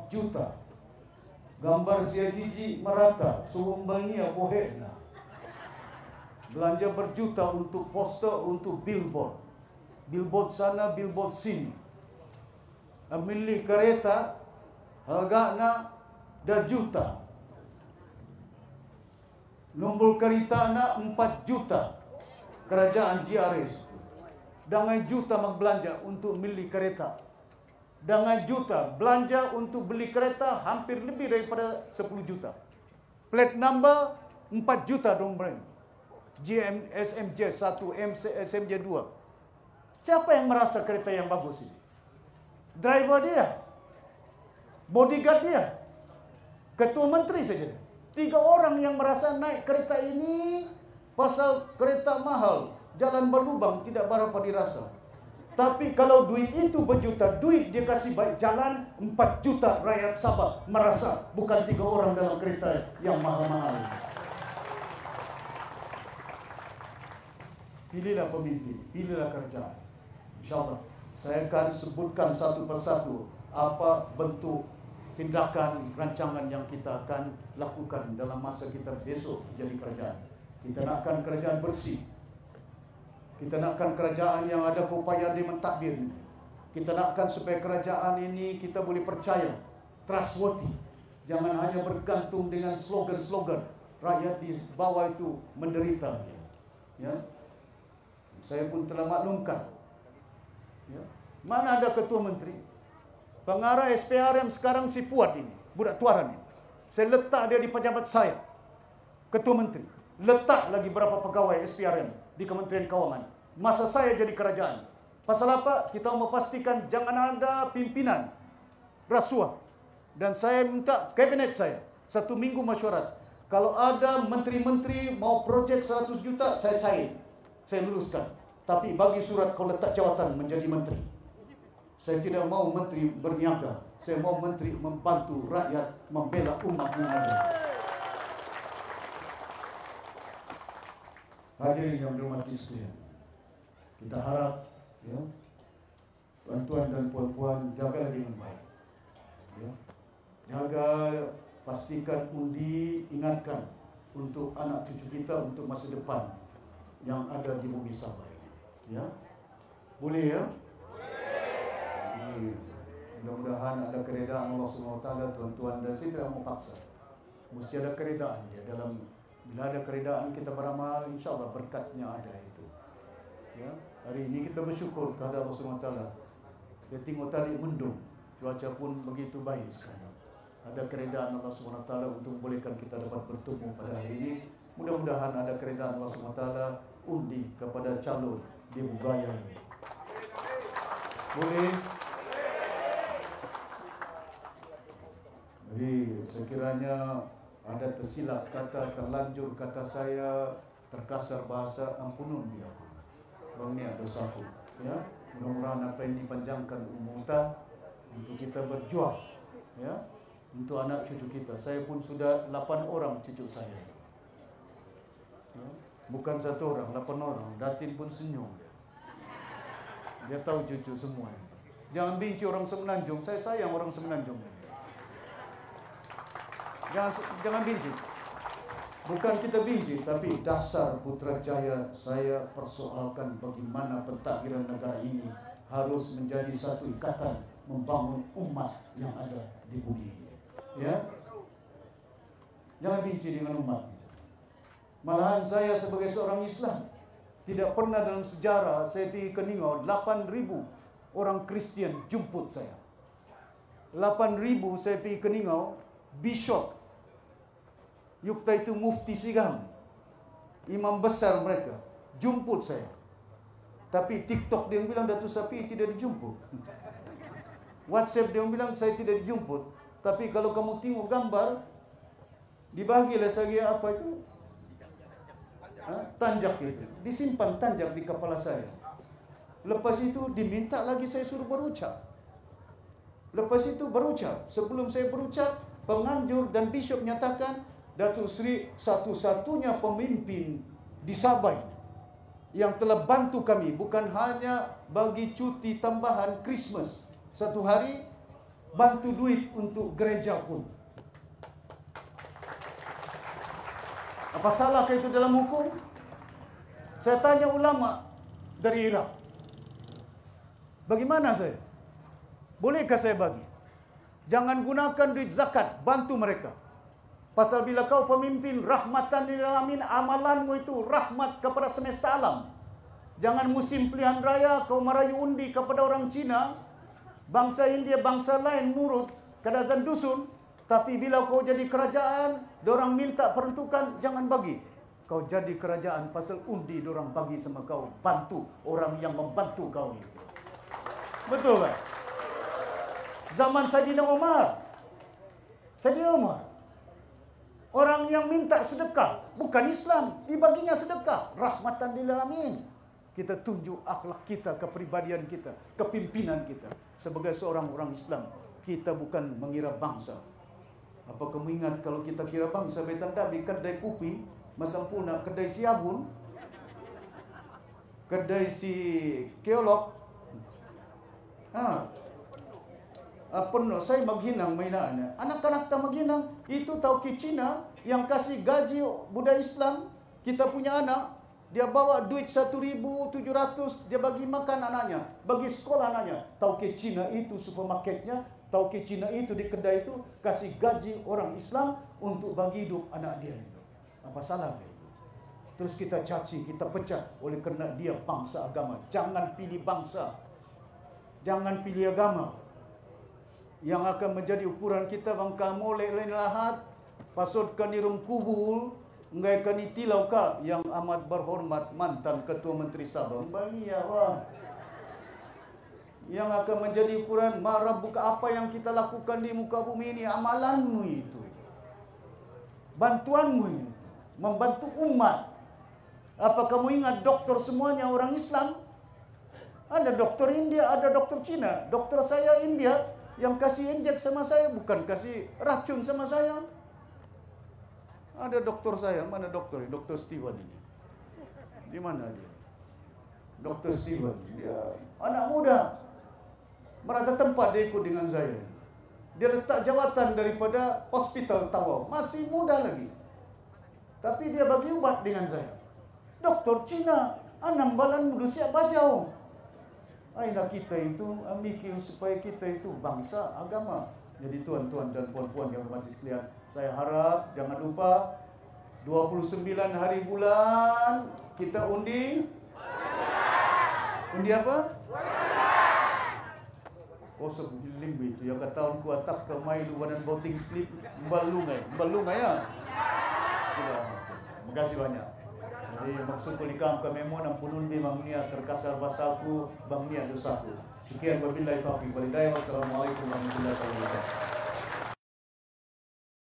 juta. Gambar Sia Jiji merata, suhumbangnya bohena. Belanja berjuta untuk poster, untuk billboard. Billboard sana, billboard sini. Amili kereta, harganya dah juta. Nombor kereta na 4 juta. Kerajaan GRS. Dengan juta belanja untuk beli kereta. Dengan juta belanja untuk beli kereta hampir lebih daripada 10 juta. Plate number 4 juta nombor. GM SMJ 1, SMJ 2. Siapa yang merasa kereta yang bagus ini? Driver dia. Bodyguard dia. Ketua menteri saja. 3 orang yang merasa naik kereta ini pasal kereta mahal, jalan berlubang, tidak berapa dirasa. Tapi kalau duit itu berjuta, duit dia kasih baik jalan, 4 juta rakyat Sabah merasa, bukan 3 orang dalam kereta yang mahal-mahal. Pilihlah pemimpin, pilihlah kerajaan. InsyaAllah saya akan sebutkan satu persatu apa bentuk tindakan rancangan yang kita akan lakukan dalam masa kita besok jadi kerajaan. Kita nakkan kerajaan bersih. Kita nakkan kerajaan yang ada keupayaan di mentadbir. Kita nakkan supaya kerajaan ini kita boleh percaya, trustworthy. Jangan hanya bergantung dengan slogan-slogan. Rakyat di bawah itu menderita. Ya. Saya pun telah maklumkan. Ya. Mana ada ketua menteri? Pengarah SPRM sekarang si Puat ini, budak tuaran ini. Saya letak dia di pejabat saya, ketua menteri. Letak lagi berapa pegawai SPRM di Kementerian Keuangan. Masa saya jadi kerajaan. Pasal apa? Kita mau pastikan jangan ada pimpinan rasuah. Dan saya minta kabinet saya 1 minggu mesyuarat. Kalau ada menteri-menteri mau projek 100 juta, saya sign. Saya luluskan. Tapi bagi surat kau letak jawatan menjadi menteri. Saya tidak mau menteri berniaga. Saya mau menteri membantu rakyat, membela umat yang ada. Hadirin yang dirahmati sekalian, kita harap Ya. Tuan-tuan dan puan-puan, jaga dengan baik. Ya. Jaga, pastikan undi, ingatkan untuk anak cucu kita, untuk masa depan yang ada di bumi Sabah ini. Ya. Boleh ya? Boleh. Mudah-mudahan ada keredaan Allah SWT, tuan-tuan, dan saya tidak mau paksa. Mesti ada keredaan dia dalam, bila ada keredaan kita beramal, insya-Allah berkatnya ada itu. Ya, hari ini kita bersyukur kepada Allah SWT. Saya tengok tadi mendung, cuaca pun begitu baik sekarang. Ada keredaan Allah SWT untuk membolehkan kita dapat bertemu pada hari ini. Mudah-mudahan ada keredaan Allah SWT undi kepada calon di Bugaya ini. Boleh? Jadi sekiranya ada tersilap kata, terlanjur kata saya, terkasar bahasa, ampunun dia. Berniat dosaku. Ya, mudah-mudahan apa yang dipanjangkan umur kita untuk kita berjuang, ya, untuk anak cucu kita. Saya pun sudah 8 orang cucu saya. Ya, bukan 1 orang, 8 orang. Datin pun senyum dia. Dia tahu cucu semua. Jangan benci orang Semenanjung. Saya sayang orang Semenanjung. Jangan benci. Bukan kita benci, tapi dasar Putrajaya saya persoalkan bagaimana pentakbiran negara ini harus menjadi satu ikatan membangun umat yang ada di bumi ini. Ya, jangan benci dengan umat. Malahan saya sebagai seorang Islam tidak pernah dalam sejarah saya pergi ke Ningau 8.000 orang Kristian jemput saya. 8.000 saya pergi ke Ningau, Bishop Yukta itu Mufti Sigam, imam besar mereka, jemput saya. Tapi TikTok dia bilang Datuk Sapi tidak dijemput. WhatsApp dia bilang saya tidak dijemput. Tapi kalau kamu tengok gambar, dibagilah saya apa itu? Tanjak itu. Disimpan tanjak di kepala saya. Lepas itu diminta lagi saya suruh berucap. Lepas itu berucap. Sebelum saya berucap, penganjur dan bishop nyatakan Datuk Seri satu-satunya pemimpin di Sabah yang telah bantu kami, bukan hanya bagi cuti tambahan Christmas 1 hari, bantu duit untuk gereja pun. Apa salahkah itu dalam hukum? Saya tanya ulama dari Iraq. Bagaimana saya? Bolehkah saya bagi? Jangan gunakan duit zakat, bantu mereka. Pasal bila kau pemimpin rahmatan lil alamin, amalanmu itu rahmat kepada semesta alam. Jangan musim pilihan raya kau merayu undi kepada orang Cina, bangsa India, bangsa lain nurut kadazan dusun. Tapi bila kau jadi kerajaan, dorang minta peruntukan, jangan bagi. Kau jadi kerajaan pasal undi dorang bagi sama kau, bantu orang yang membantu kau itu. Betul tak? Zaman Saidina Umar. Orang yang minta sedekah, bukan Islam, dibaginya sedekah, rahmatan lil alamin. Kita tunjuk akhlak kita, kepribadian kita, kepimpinan kita sebagai seorang orang Islam. Kita bukan mengira bangsa. Apa kamu ingat kalau kita kira bangsa, betan dabi kedai kopi, masampuna kedai si abun, kedai si keolok. Penuh saya maghinang mainannya. Anak-anak tak maghinang itu tahu ke Cina yang kasih gaji budaya Islam. Kita punya anak, dia bawa duit 1.700, dia bagi makan anaknya, bagi sekolah anaknya. Tahu ke Cina itu supermarketnya, tahu ke Cina itu di kedai itu kasih gaji orang Islam untuk bagi hidup anak dia itu. Apa salah itu? Terus kita caci, kita pecat oleh kerana dia bangsa agama. Jangan pilih bangsa, jangan pilih agama. Yang akan menjadi ukuran kita bangka molek lain lahat, pasutkan irum kubul, ngaikan itilau ka yang amat berhormat mantan Ketua Menteri Sabah. Yang akan menjadi ukuran marah buka apa yang kita lakukan di muka bumi ini, amalanmu itu, bantuanmu itu, membantu umat. Apa kamu ingat doktor semuanya orang Islam? Ada doktor India, ada doktor Cina. Doktor saya India, yang kasih injek sama saya bukan kasih racun sama saya. Ada doktor saya, mana doktor? Doktor Steven ini. Di mana dia? Dr. Steven, dia anak muda, berada tempat dia ikut dengan saya. Dia letak jawatan daripada hospital Tawau, masih muda lagi. Tapi dia bagi ubat dengan saya. Doktor Cina, anam balan mudu siap bajau. Ayolah kita itu mikir supaya kita itu bangsa, agama. Jadi tuan-tuan dan puan-puan yang hormati sekalian, saya harap jangan lupa 29 hari bulan kita undi. Undi apa? Kosong limbi itu yang kata tahun kuatak ke mai luanan voting slip balungai ya. Sudah. Terima kasih banyak. Jadi maksud kulikam ke memo 60 di mangnia terkasar basaku bangnia dosaku. Sekian wabillahi taufiq walhidayah. Wassalamualaikum warahmatullahi wabarakatuh.